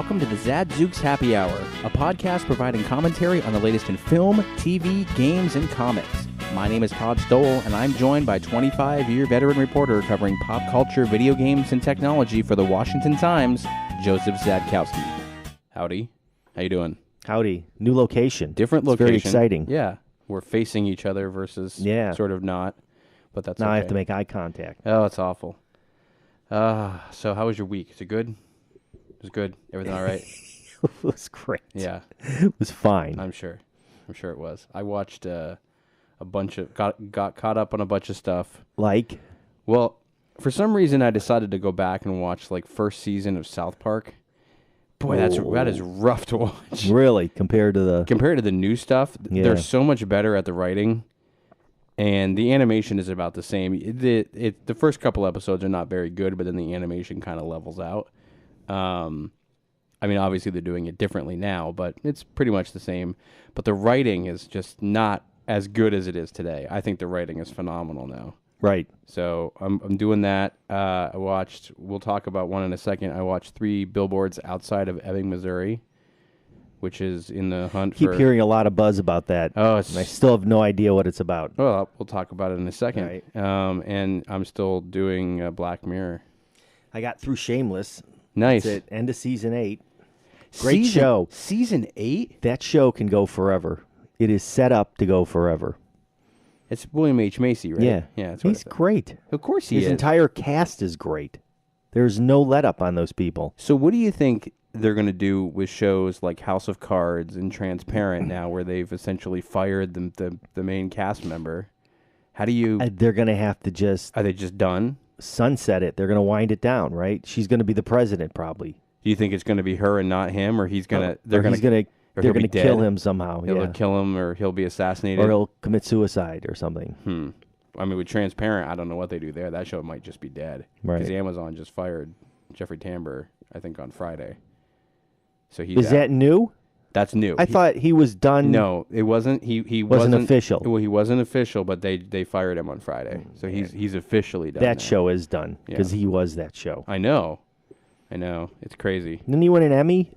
welcome to the Zadzooks Happy Hour, a podcast providing commentary on the latest in film, TV, games, and comics. My name is Todd Stoll, and I'm joined by 25-year veteran reporter covering pop culture, video games, and technology for the Washington Times, Joseph Zadkowski. Howdy. How you doing? Howdy. New location. Different location. Very exciting. Yeah. We're facing each other versus sort of not, but that's now okay. I have to make eye contact. Oh, it's awful. So how was your week? Is it good? It was good. Everything all right? It was great. Yeah. It was fine. I'm sure it was. I watched a bunch of got caught up on a bunch of stuff. Like? Well, for some reason I decided to go back and watch like first season of South Park. Boy, that is rough to watch. Really, compared to the new stuff, they're so much better at the writing, and the animation is about the same. The first couple episodes are not very good, but then the animation kind of levels out. I mean, obviously they're doing it differently now, but it's pretty much the same. But the writing is just not as good as it is today. I think the writing is phenomenal now. Right. So I'm doing that. We'll talk about one in a second. I watched 3 billboards outside of Ebbing, Missouri, which is in the hunt Keep hearing a lot of buzz about that. Oh, and I still have no idea what it's about. Well, we'll talk about it in a second. Right. And I'm still doing Black Mirror. I got through Shameless. Nice. It's at end of season 8. Great show. Season 8? That show can go forever. It is set up to go forever. It's William H. Macy, right? Yeah. Yeah. He's great. Of course he is. His entire cast is great. There's no let up on those people. So what do you think they're going to do with shows like House of Cards and Transparent now, where they've essentially fired the main cast member? How do you... They're going to have to just... Are they just done? Sunset it. They're going to wind it down, right? She's going to be the president, probably. Do you think it's going to be her and not him, or he's going to... They're going to kill him somehow. He'll kill him, or he'll be assassinated. Or he'll commit suicide or something. I mean, with Transparent, I don't know what they do there. That show might just be dead. Right. Because Amazon just fired Jeffrey Tambor, I think, on Friday. So he's Is that new? That's new. I thought he was done. No, it wasn't. He wasn't official. Well, he wasn't official, but they fired him on Friday. So he's officially done. That now. show is done because he was that show. I know. It's crazy. Didn't he win an Emmy?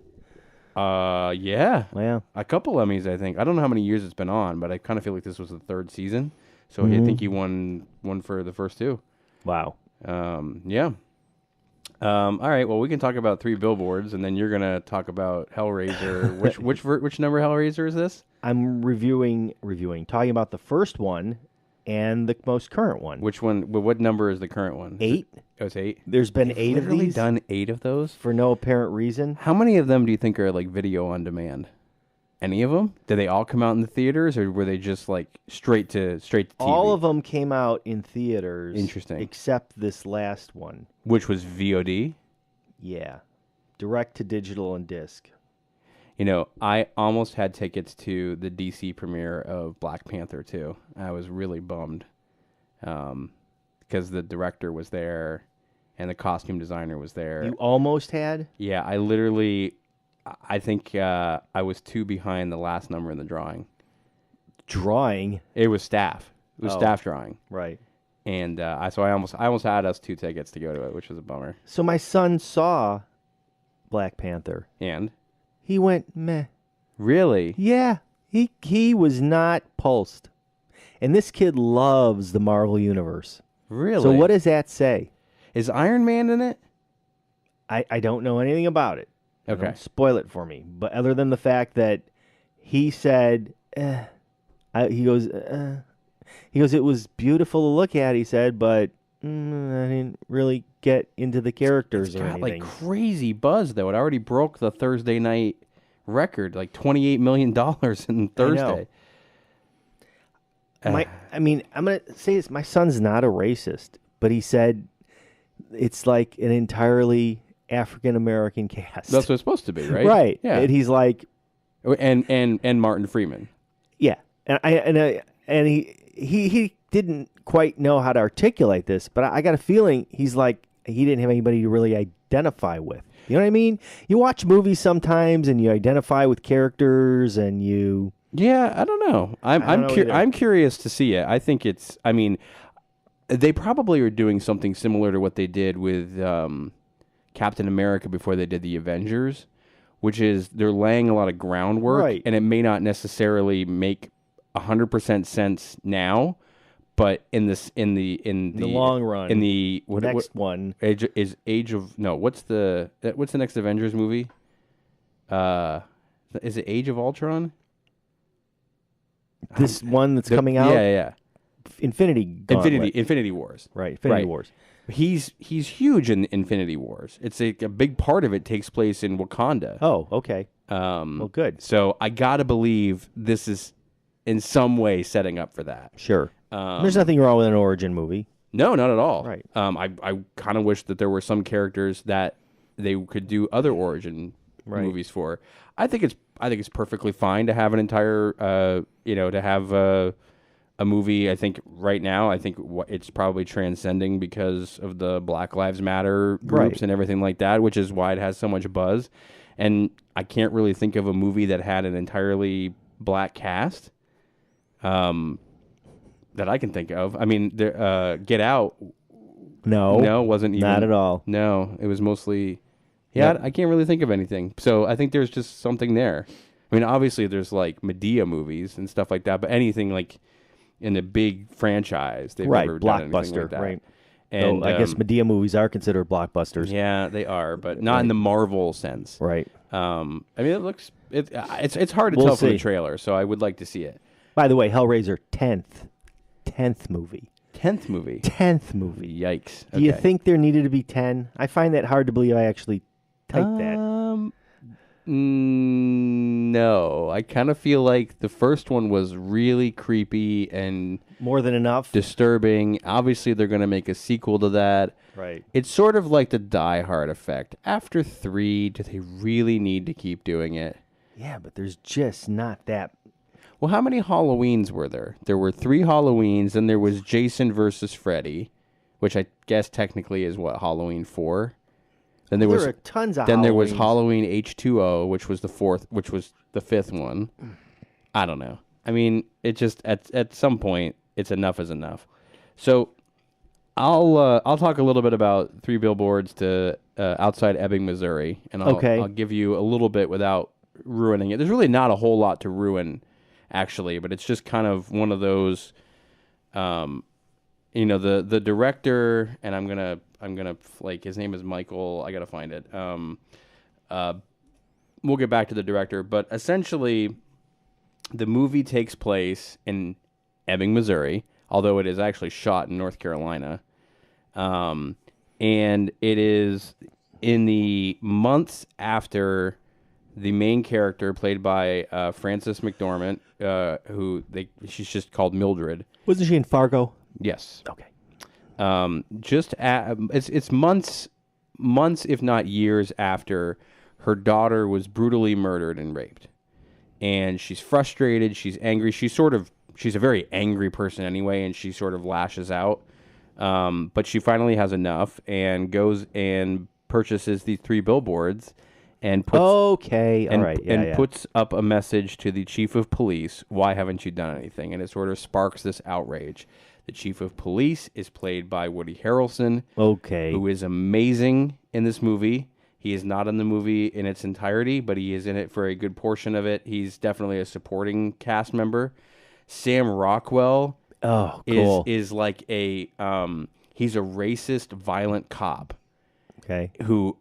Yeah. Well, a couple Emmys, I think. I don't know how many years it's been on, but I kind of feel like this was the 3rd season. So I think he won one for the first 2. Wow. Yeah. All right. Well, we can talk about 3 billboards, and then you're gonna talk about Hellraiser. which number Hellraiser is this? I'm reviewing, talking about the first one and the most current one. Which one? What number is the current one? 8. Oh, it's 8. There's been 8 of these. Done 8 of those for no apparent reason. How many of them do you think are like video on demand? Any of them? Did they all come out in the theaters, or were they just like straight to TV? All of them came out in theaters. Interesting. Except this last one, which was VOD. Yeah, direct to digital and disc. You know, I almost had tickets to the DC premiere of Black Panther 2. I was really bummed because the director was there and the costume designer was there. You almost had? Yeah, I think I was 2 behind the last number in the drawing. Drawing? It was staff. It was staff drawing. Right. And so I almost had us 2 tickets to go to it, which was a bummer. So my son saw Black Panther. And? He went, meh. Really? Yeah. He was not pulsed. And this kid loves the Marvel Universe. Really? So what does that say? Is Iron Man in it? I don't know anything about it. Okay. Don't spoil it for me. But other than the fact that he said, he goes, it was beautiful to look at, he said, but I didn't really get into the characters or anything. Like crazy buzz, though. It already broke the Thursday night record, like $28 million in Thursday. I'm going to say this. My son's not a racist, but he said it's like an entirely African-American cast. That's what it's supposed to be, right? Right. Yeah. And he's like... And Martin Freeman. Yeah. And he didn't quite know how to articulate this, but I got a feeling he's like, he didn't have anybody to really identify with. You know what I mean? You watch movies sometimes and you identify with characters and you... Yeah, I don't know. I'm curious to see it. I think it's... I mean, they probably are doing something similar to what they did with Captain America before they did the Avengers, which is they're laying a lot of groundwork, Right. and it may not necessarily make 100% sense now, but in the long run, in the next one Age of no, what's the next Avengers movie? Is it Age of Ultron? This one that's coming out, yeah. Infinity Wars, right? Infinity Wars. He's huge in Infinity Wars. It's a big part of it takes place in Wakanda. Oh, okay. Well, good. So I gotta believe this is in some way setting up for that. Sure. There's nothing wrong with an origin movie. No, not at all. Right. I kind of wish that there were some characters that they could do other origin movies for. I think it's perfectly fine to have an entire to have a movie. I think right now it's probably transcending because of the Black Lives Matter groups and everything like that, which is why it has so much buzz. And I can't really think of a movie that had an entirely black cast that I can think of. I mean, Get Out. No, wasn't even. Not at all. No, it was mostly. Yeah, I can't really think of anything. So I think there's just something there. I mean, obviously there's like Medea movies and stuff like that, but anything like in a big franchise, they've never done anything like that. Right. And so I guess Medea movies are considered blockbusters. Yeah, they are, but not in the Marvel sense. Right. I mean, it's hard to tell from the trailer, so I would like to see it. By the way, Hellraiser 10th movie. 10th movie. 10th movie. Yikes. Do you think there needed to be 10? I find that hard to believe. I actually typed that. No, I kind of feel like the first one was really creepy and more than enough, disturbing. Obviously, they're going to make a sequel to that. Right. It's sort of like the Die Hard effect. After 3, do they really need to keep doing it? Yeah, but there's just not that. Well, how many Halloweens were there? There were 3 Halloweens, and there was Jason versus Freddy, which I guess technically is what, Halloween 4? Then there was tons of. Then there was Halloween H2O, which was the 5th one. I don't know. I mean, it just at some point, it's enough is enough. So I'll talk a little bit about 3 Billboards to outside Ebbing, Missouri, and I'll give you a little bit without ruining it. There's really not a whole lot to ruin, actually, but it's just kind of one of those. The director, and I'm gonna like, his name is Michael. I gotta find it. We'll get back to the director, but essentially, the movie takes place in Ebbing, Missouri, although it is actually shot in North Carolina, and it is in the months after the main character, played by Frances McDormand, she's just called Mildred. Wasn't she in Fargo? Yes. Okay. It's months, if not years, after her daughter was brutally murdered and raped, and she's frustrated. She's angry. She's a very angry person anyway, and she sort of lashes out. But she finally has enough and goes and purchases these 3 billboards, and puts puts up a message to the chief of police. Why haven't you done anything? And it sort of sparks this outrage. The chief of police is played by Woody Harrelson, who is amazing in this movie. He is not in the movie in its entirety, but he is in it for a good portion of it. He's definitely a supporting cast member. Sam Rockwell is like he's a racist, violent cop who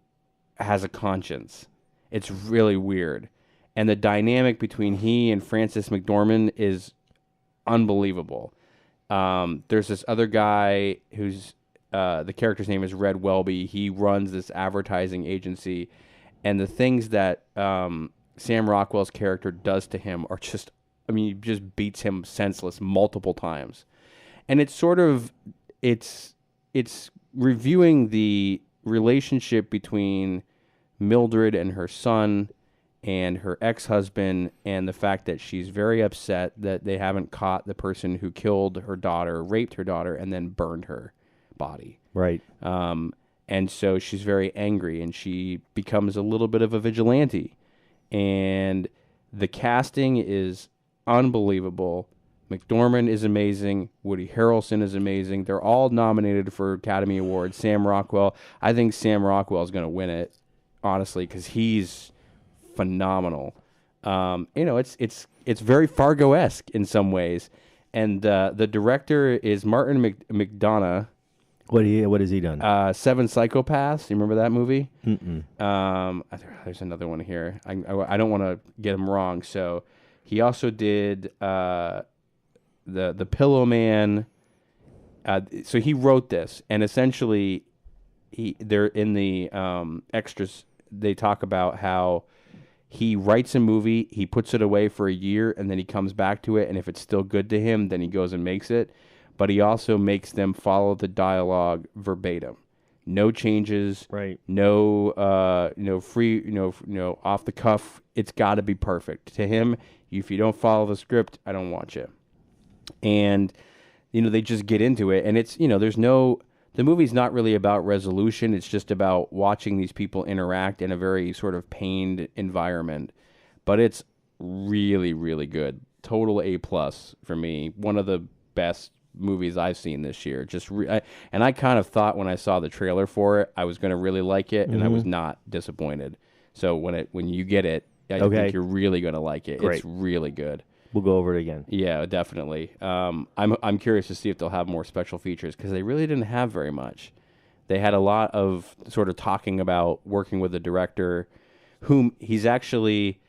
has a conscience. It's really weird. And the dynamic between he and Frances McDormand is unbelievable. There's this other guy who's the character's name is Red Welby. He runs this advertising agency, and the things that Sam Rockwell's character does to him are just, he just beats him senseless multiple times. And it's sort of it's reviewing the relationship between Mildred and her son and her ex-husband, and the fact that she's very upset that they haven't caught the person who killed her daughter, raped her daughter, and then burned her body. Right. And so she's very angry, and she becomes a little bit of a vigilante. And the casting is unbelievable. McDormand is amazing. Woody Harrelson is amazing. They're all nominated for Academy Awards. Sam Rockwell. I think Sam Rockwell is going to win it, honestly, because he's phenomenal. It's very Fargo-esque in some ways, and the director is Martin McDonagh. What has he done? Seven Psychopaths. You remember that movie? There's another one here. I don't want to get him wrong. So he also did the Pillow Man. So he wrote this, and essentially, they're in the extras. They talk about how he writes a movie, he puts it away for a year, and then he comes back to it, and if it's still good to him, then he goes and makes it. But he also makes them follow the dialogue verbatim. No changes. Right. No free, off the cuff. It's got to be perfect. To him, if you don't follow the script, I don't watch it. And, they just get into it. And it's, the movie's not really about resolution. It's just about watching these people interact in a very sort of pained environment. But it's really, really good. Total A+ for me. One of the best movies I've seen this year. And I kind of thought when I saw the trailer for it, I was going to really like it, and I was not disappointed. So when you get it, I think you're really going to like it. Great. It's really good. We'll go over it again. Yeah, definitely. I'm curious to see if they'll have more special features because they really didn't have very much. They had a lot of sort of talking about working with a director whom he's actually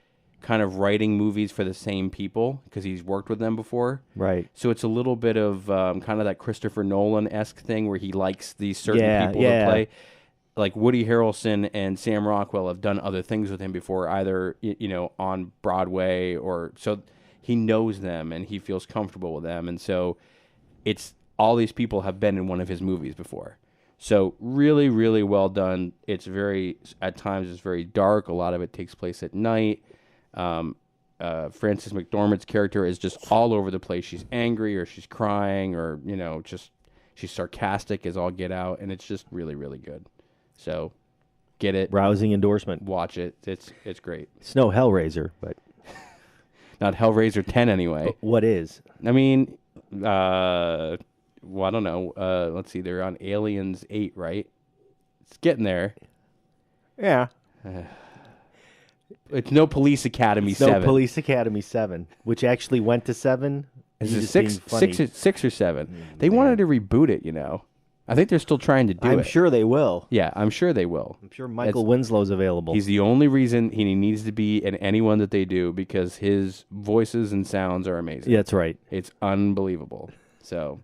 kind of writing movies for the same people because he's worked with them before. Right. So it's a little bit of kind of that Christopher Nolan-esque thing where he likes these certain people to play. Like Woody Harrelson and Sam Rockwell have done other things with him before, either on Broadway or so he knows them and he feels comfortable with them. And so it's all these people have been in one of his movies before. So really, really well done. At times it's very dark. A lot of it takes place at night. Frances McDormand's character is just all over the place. She's angry or she's crying or, just she's sarcastic as all get out. And it's just really, really good. So get it. Rousing endorsement. Watch it. It's great. It's no Hellraiser, but. Not Hellraiser 10 anyway. But what is? I mean, I don't know. Let's see. They're on Aliens 8, right? It's getting there. Yeah. It's no Police Academy 7. No Police Academy 7, which actually went to 7. Is it 6 or 7? They wanted to reboot it, I think they're still trying to do it. I'm sure they will. Yeah, I'm sure they will. I'm sure Michael Winslow's available. He's the only reason he needs to be in anyone that they do because his voices and sounds are amazing. Yeah, that's right. It's unbelievable. So,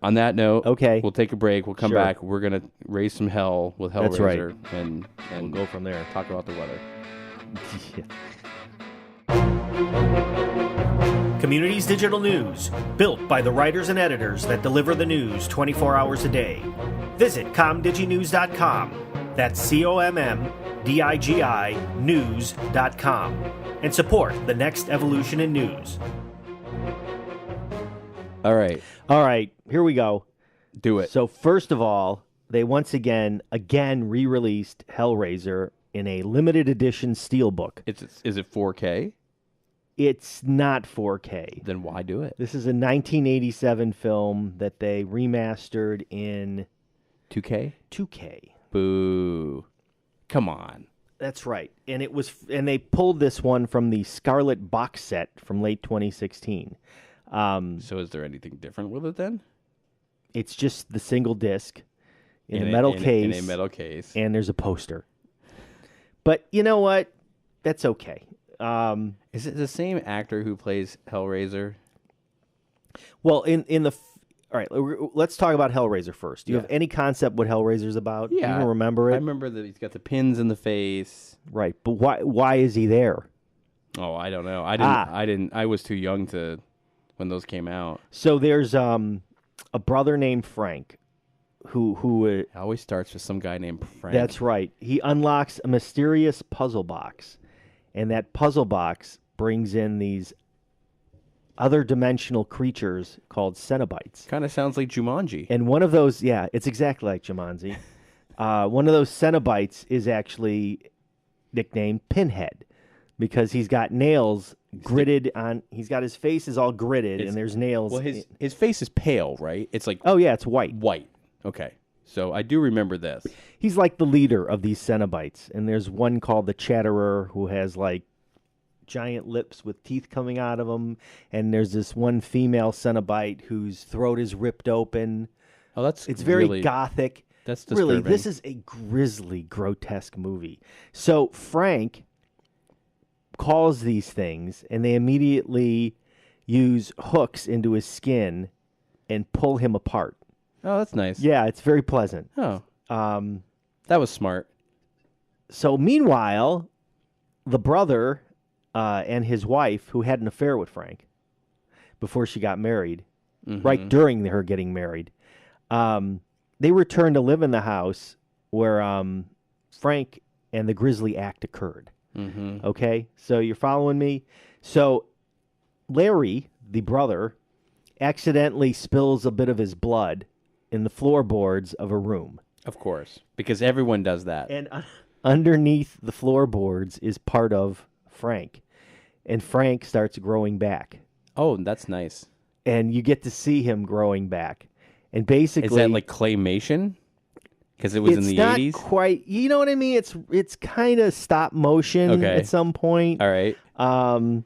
on that note, we'll take a break. We'll come back. We're going to raise some hell with Hellraiser. That's right. And we'll go from there. Talk about the weather. Communities Digital News, built by the writers and editors that deliver the news 24 hours a day. Visit comdiginews.com. That's COMMDIGI news.com. And support the next evolution in news. All right. Here we go. Do it. So first of all, they once again re-released Hellraiser in a limited edition steelbook. Is it 4K? It's not 4K. Then why do it? This is a 1987 film that they remastered in 2K? 2K. Boo. Come on. That's right. And they pulled this one from the Scarlet box set from late 2016. So is there anything different with it then? It's just the single disc in a metal case. In a metal case. And there's a poster. But you know what? That's okay. Is it the same actor who plays Hellraiser? Well, all right, let's talk about Hellraiser first. Do you have any concept what Hellraiser's about? Yeah. Do you even remember it? I remember that he's got the pins in the face. Right, but why is he there? Oh, I don't know. I was too young when those came out. So there's a brother named Frank who it always starts with some guy named Frank. That's right. He unlocks a mysterious puzzle box. And that puzzle box brings in these other dimensional creatures called Cenobites. Kind of sounds like Jumanji. And one of those, it's exactly like Jumanji. One of those Cenobites is actually nicknamed Pinhead because he's got nails gritted on. He's got his face is all gritted and there's nails. Well, his face is pale, right? It's like it's white. White. Okay. So I do remember this. He's like the leader of these Cenobites, and there's one called the Chatterer who has like giant lips with teeth coming out of them, and there's this one female Cenobite whose throat is ripped open. Oh, it's very gothic. That's disturbing. Really, this is a grisly, grotesque movie. So Frank calls these things, and they immediately use hooks into his skin and pull him apart. Oh, that's nice. Yeah, it's very pleasant. Oh, that was smart. So meanwhile, the brother and his wife, who had an affair with Frank before she got married, right during her getting married, they returned to live in the house where Frank and the grisly act occurred. Okay, so you're following me? So Larry, the brother, accidentally spills a bit of his blood in the floorboards of a room. Of course, because everyone does that. And underneath the floorboards is part of Frank. And Frank starts growing back. Oh, that's nice. And you get to see him growing back. And basically... Is that like claymation? Because it was in the 80s? It's not quite... You know what I mean? It's kind of stop motion at some point. All right. And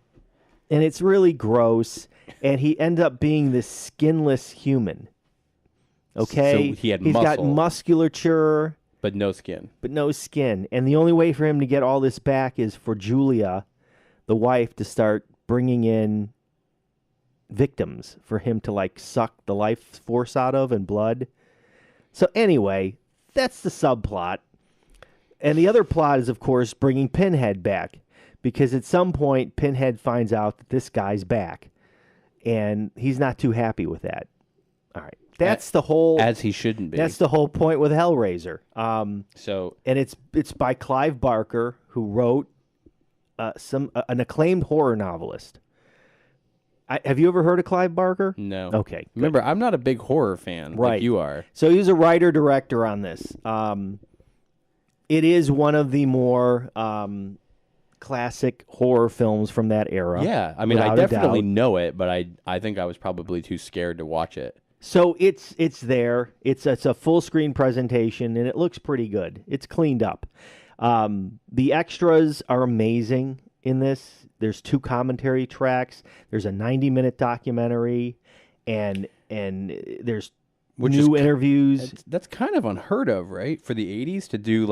it's really gross. And he ends up being this skinless human. Okay? So he's got musculature. But no skin. And the only way for him to get all this back is for Julia, the wife, to start bringing in victims for him to like suck the life force out of and blood. So anyway, that's the subplot. And the other plot is, of course, bringing Pinhead back. Because at some point, Pinhead finds out that this guy's back. And he's not too happy with that. All right. That's the whole... As he shouldn't be. That's the whole point with Hellraiser. And it's by Clive Barker, who wrote an acclaimed horror novelist. Have you ever heard of Clive Barker? No. Okay. Good. Remember, I'm not a big horror fan like you are. So he's a writer-director on this. It is one of the more classic horror films from that era. Yeah. I mean, I definitely know it, but I think I was probably too scared to watch it. So it's there. It's a full screen presentation, and it looks pretty good. It's cleaned up. The extras are amazing in this. There's 2 commentary tracks. There's a 90-minute documentary, and there's new interviews. That's kind of unheard of, right? For the 80s to do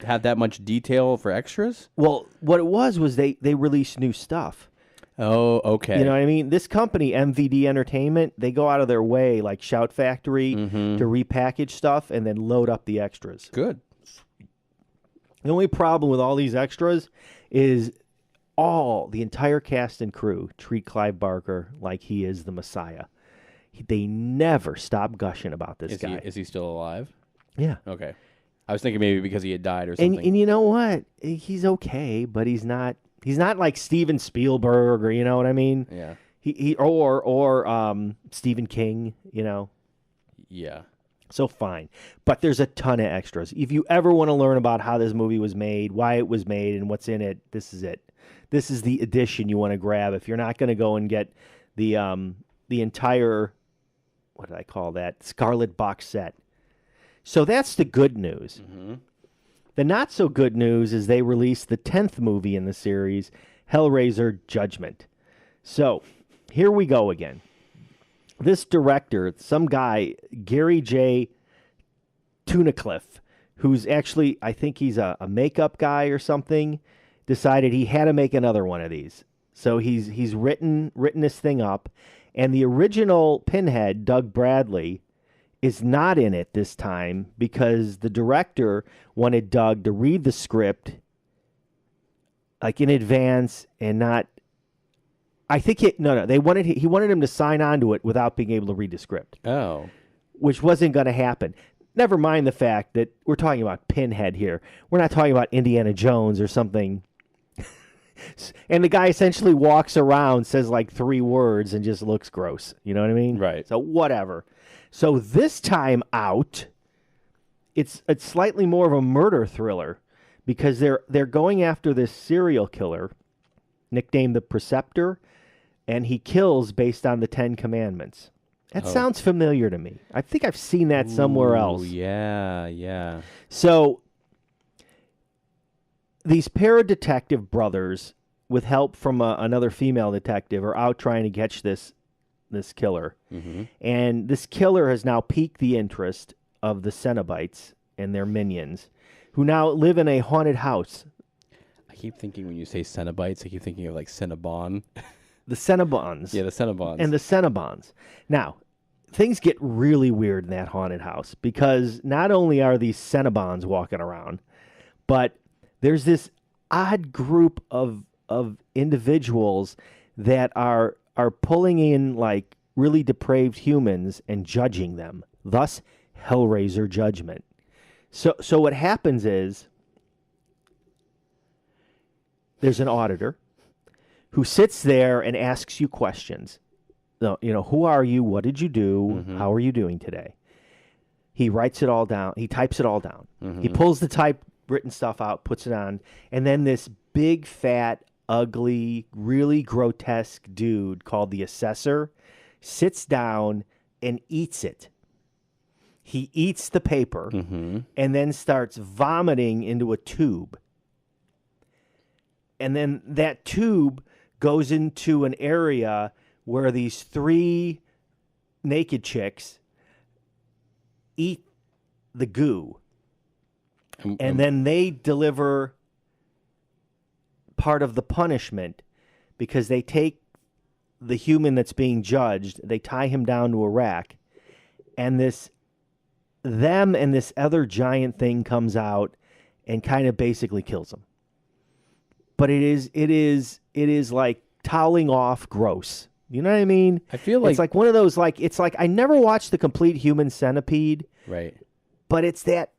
have that much detail for extras? Well, what it was they released new stuff. Oh, okay. You know what I mean? This company, MVD Entertainment, they go out of their way, like Shout Factory, to repackage stuff and then load up the extras. Good. The only problem with all these extras is the entire cast and crew treat Clive Barker like he is the Messiah. They never stop gushing about this guy. Is he still alive? Yeah. Okay. I was thinking maybe because he had died or something. And you know what? He's okay, but he's not like Steven Spielberg or, you know what I mean? Yeah. Or Stephen King, you know. Yeah. So fine. But there's a ton of extras. If you ever want to learn about how this movie was made, why it was made, and what's in it, this is it. This is the edition you want to grab. If you're not going to go and get the entire, what did I call that, Scarlet box set. So that's the good news. The not so good news is they released the 10th movie in the series, Hellraiser Judgment. So here we go again. This director, some guy, Gary J. Tunnicliffe, who's actually, I think he's a makeup guy or something, decided he had to make another one of these. So he's written this thing up, and the original Pinhead, Doug Bradley, is not in it this time because the director wanted Doug to read the script like in advance and not. I think he wanted him to sign on to it without being able to read the script. Oh, which wasn't going to happen. Never mind the fact that we're talking about Pinhead here. We're not talking about Indiana Jones or something. And the guy essentially walks around, says like 3 words, and just looks gross. You know what I mean? Right. So whatever. So this time out, it's slightly more of a murder thriller because they're going after this serial killer, nicknamed the Preceptor, and he kills based on the 10 Commandments. That sounds familiar to me. I think I've seen that somewhere else. Yeah. So these paradetective brothers, with help from another female detective, are out trying to catch this killer. Mm-hmm. And this killer has now piqued the interest of the Cenobites and their minions, who now live in a haunted house. I keep thinking when you say Cenobites, I keep thinking of like Cinnabon. The Cenobons. Yeah, the Cinnabons. And the Cenobons. Now, things get really weird in that haunted house, because not only are these Cenobons walking around, but there's this odd group of individuals that are pulling in like really depraved humans and judging them. Thus, Hellraiser Judgment. So what happens is there's an auditor who sits there and asks you questions. Who are you? What did you do? Mm-hmm. How are you doing today? He writes it all down. He types it all down. Mm-hmm. He pulls the typewritten stuff out, puts it on, and then this big, fat, ugly, really grotesque dude called the assessor sits down and eats it. He eats the paper Mm-hmm. and then starts vomiting into a tube. And then that tube goes into an area where these 3 naked chicks eat the goo. And then they deliver part of the punishment, because they take the human that's being judged, they tie him down to a rack, and this other giant thing comes out and kind of basically kills him. But it is like toweling off gross. You know what I mean? I feel like it's like one of those, like, it's like I never watched The Complete Human Centipede. Right. But it's that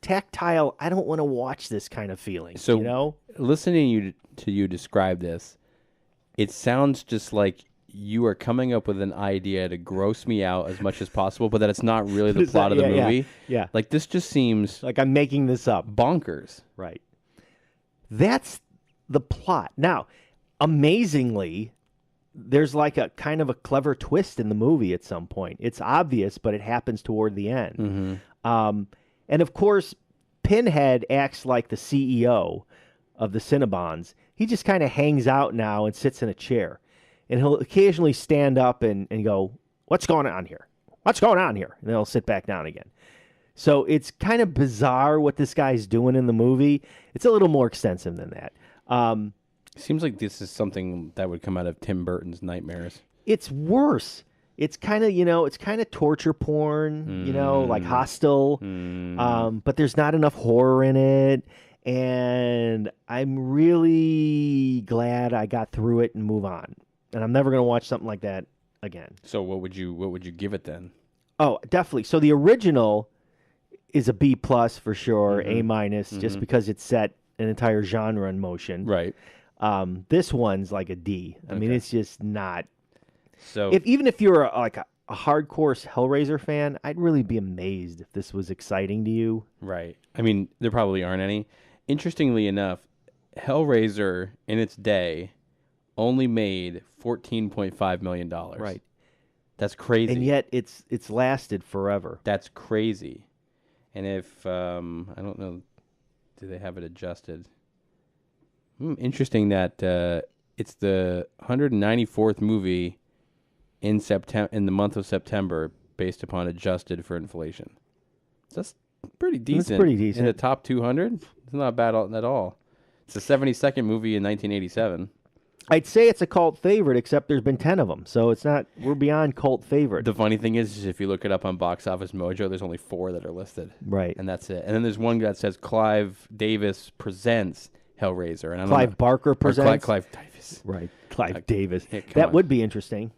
tactile, I don't want to watch this kind of feeling. So, you know? Listening to you describe this, it sounds just like you are coming up with an idea to gross me out as much as possible, but that it's not really the plot of the movie. Yeah. Like, this just seems like I'm making this up. Bonkers. Right. That's the plot. Now, amazingly, there's like a kind of a clever twist in the movie at some point. It's obvious, but it happens toward the end. Mm-hmm. And of course, Pinhead acts like the CEO of the Cinnabons. He just kind of hangs out now and sits in a chair. And he'll occasionally stand up and go, "What's going on here? What's going on here?" And then he'll sit back down again. So it's kind of bizarre what this guy's doing in the movie. It's a little more extensive than that. Seems like this is something that would come out of Tim Burton's nightmares. It's worse. It's kind of torture porn, like Hostel. But there's not enough horror in it. And I'm really glad I got through it and move on. And I'm never going to watch something like that again. So what would you give it then? Oh, definitely. So the original is a B+ for sure, A-, just because it set an entire genre in motion. Right. This one's like a D. I mean, it's just not. So Even if you're a hardcore Hellraiser fan, I'd really be amazed if this was exciting to you. Right. I mean, there probably aren't any. Interestingly enough, Hellraiser in its day only made $14.5 million. Right. That's crazy. And yet it's lasted forever. That's crazy. And if I don't know, do they have it adjusted? Interesting that it's the 194th movie in the month of September, based upon adjusted for inflation. So that's pretty decent. It's pretty decent. In the top 200, it's not bad at all. It's the 72nd movie in 1987. I'd say it's a cult favorite, except there's been 10 of them, so it's not. We're beyond cult favorite. The funny thing is if you look it up on Box Office Mojo, there's only 4 that are listed. Right. And that's it. And then there's one that says Clive Davis presents Hellraiser. And I don't Clive know. Barker presents? Clive Davis. Right. Clive Davis. Yeah, come that on. would be interesting.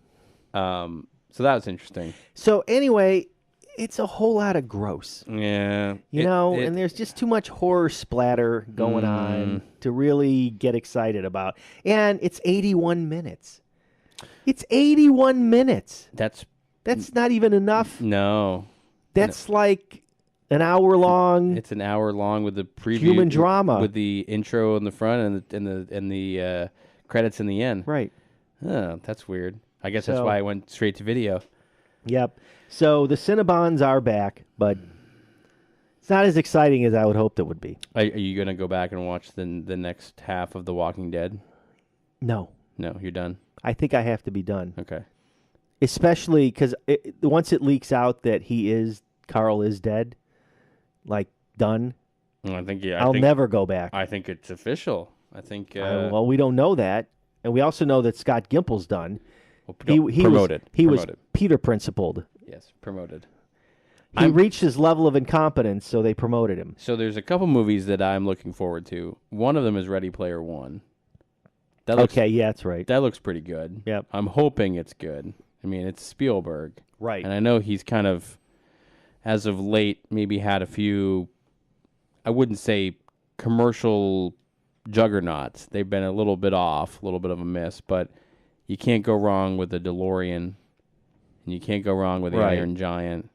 So that was interesting. So anyway, it's a whole lot of gross. Yeah. And there's just too much horror splatter going on to really get excited about. And it's 81 minutes. It's 81 minutes. That's not even enough. No. That's like an hour long. It's an hour long with the preview, human drama, with the intro in the front and the credits in the end. Right. Oh, that's weird. I guess that's why I went straight to video. Yep. So the Cinnabons are back, but it's not as exciting as I would hope it would be. Are you going to go back and watch the next half of The Walking Dead? No. No, you're done? I think I have to be done. Okay. Especially because once it leaks out that Carl is dead, like done, I think, I'll never go back. I think it's official. I think... well, we don't know that. And we also know that Scott Gimple's done. Well, promoted. He was Peter principled. Yes, promoted. He reached his level of incompetence, so they promoted him. So there's a couple movies that I'm looking forward to. One of them is Ready Player One. Yeah, that's right. That looks pretty good. Yep. I'm hoping it's good. I mean, it's Spielberg. Right. And I know he's kind of, as of late, maybe had a few, I wouldn't say commercial juggernauts. They've been a little bit off, a little bit of a miss, but you can't go wrong with the DeLorean, and you can't go wrong with the Iron Giant.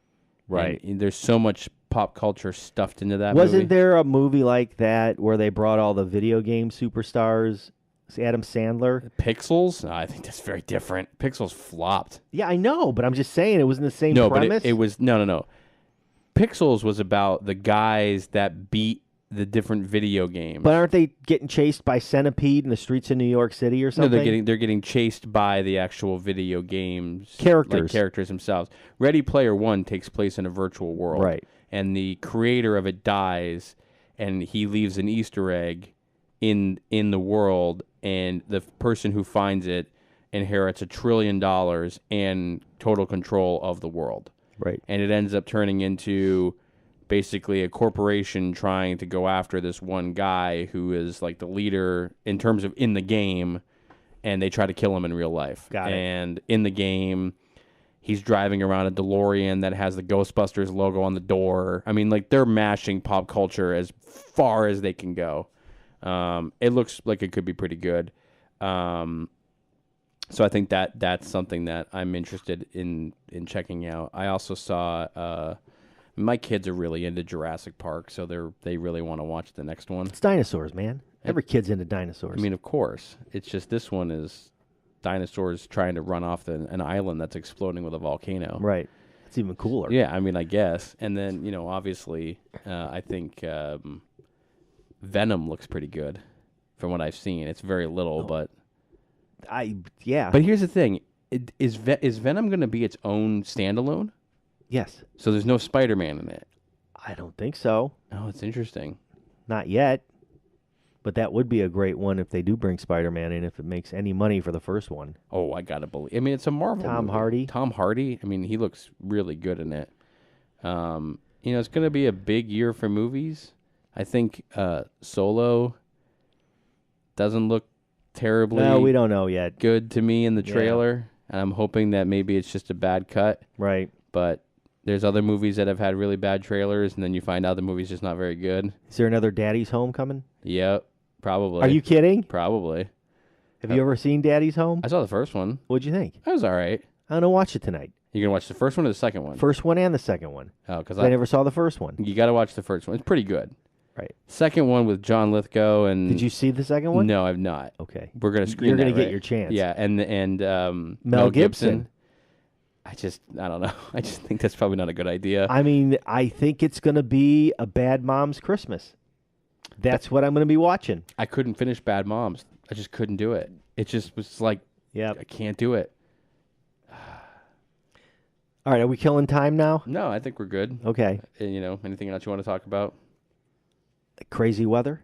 Right. And there's so much pop culture stuffed into that Wasn't movie. there a movie like that where they brought all the video game superstars? Adam Sandler. Pixels? No, I think that's very different. Pixels flopped. Yeah, I know, but I'm just saying it wasn't the same premise. But it was no. Pixels was about the guys that beat the different video games. But aren't they getting chased by Centipede in the streets of New York City or something? No, they're getting chased by the actual video games characters themselves. Ready Player One takes place in a virtual world, right? And the creator of it dies, and he leaves an Easter egg in the world, and the person who finds it inherits $1 trillion and total control of the world. Right. And it ends up turning into basically a corporation trying to go after this one guy who is like the leader in terms of in the game, and they try to kill him in real life. Got it. And in the game, he's driving around a DeLorean that has the Ghostbusters logo on the door. I mean, like, they're mashing pop culture as far as they can go. It looks like it could be pretty good. So I think that's something that I'm interested in checking out. I also saw my kids are really into Jurassic Park, so they really want to watch the next one. It's dinosaurs, man. Every kid's into dinosaurs. I mean, of course. It's just this one is dinosaurs trying to run off an island that's exploding with a volcano. Right. It's even cooler. Yeah, I mean, I guess. And then, obviously, I think Venom looks pretty good from what I've seen. It's very little, but... Yeah. But here's the thing. Is Venom going to be its own standalone? Yes. So there's no Spider-Man in it? I don't think so. Oh, it's interesting. Not yet. But that would be a great one if they do bring Spider-Man in, if it makes any money for the first one. Oh, I got to believe. I mean, it's a Marvel movie. Tom Hardy. I mean, he looks really good in it. It's going to be a big year for movies. I think Solo doesn't look terribly No, we don't know yet. Good to me in the trailer. And I'm hoping that maybe it's just a bad cut. Right. But there's other movies that have had really bad trailers, and then you find out the movie's just not very good. Is there another Daddy's Home coming? Yep, probably. Are you kidding? Probably. Have you ever seen Daddy's Home? I saw the first one. What'd you think? It was all right. I'm going to watch it tonight. You going to watch the first one or the second one? First one and the second one. Oh, because I never saw the first one. You got to watch the first one. It's pretty good. Right. Second one with John Lithgow and... Did you see the second one? No, I've not. Okay. We're going to screen You're going to get your chance. Yeah, and Mel Gibson. I don't know. I just think that's probably not a good idea. I mean, I think it's going to be a Bad Mom's Christmas. That's what I'm going to be watching. I couldn't finish Bad Moms. I just couldn't do it. It just was like, I can't do it. All right, are we killing time now? No, I think we're good. Okay. Anything else you want to talk about? Crazy weather?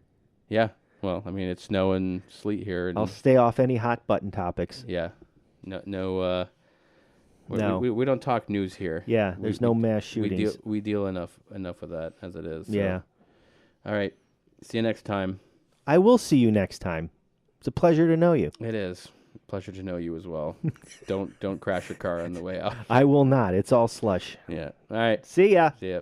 Yeah. Well, I mean, it's snow and sleet here. And I'll stay off any hot button topics. Yeah. No. We don't talk news here. Yeah, there's no mass shootings. We deal enough with that as it is. So. Yeah. All right. See you next time. I will see you next time. It's a pleasure to know you. It is. Pleasure to know you as well. Don't crash your car on the way out. I will not. It's all slush. Yeah. All right. See ya. See ya.